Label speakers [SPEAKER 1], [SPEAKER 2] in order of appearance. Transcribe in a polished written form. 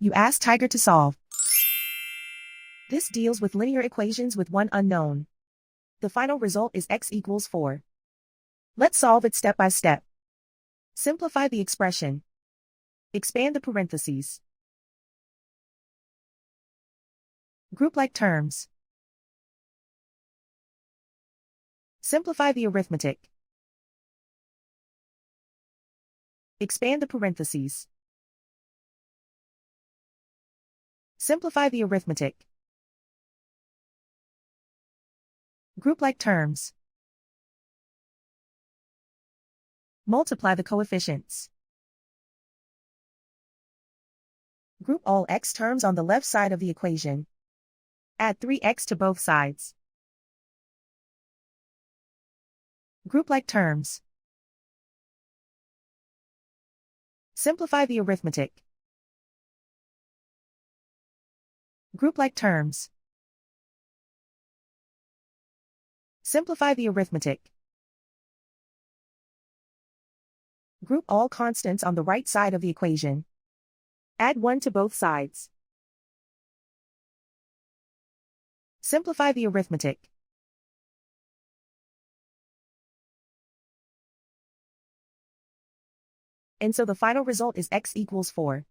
[SPEAKER 1] You ask Tiger to solve. This deals with linear equations with one unknown. The final result is x equals 4. Let's solve it step by step. Simplify the expression. Expand the parentheses. Group like terms. Simplify the arithmetic. Expand the parentheses. Simplify the arithmetic. Group like terms. Multiply the coefficients. Group all x terms on the left side of the equation. Add 3x to both sides. Group like terms. Simplify the arithmetic. Group like terms. Simplify the arithmetic. Group all constants on the right side of the equation. Add 1 to both sides. Simplify the arithmetic. And so the final result is x equals 4.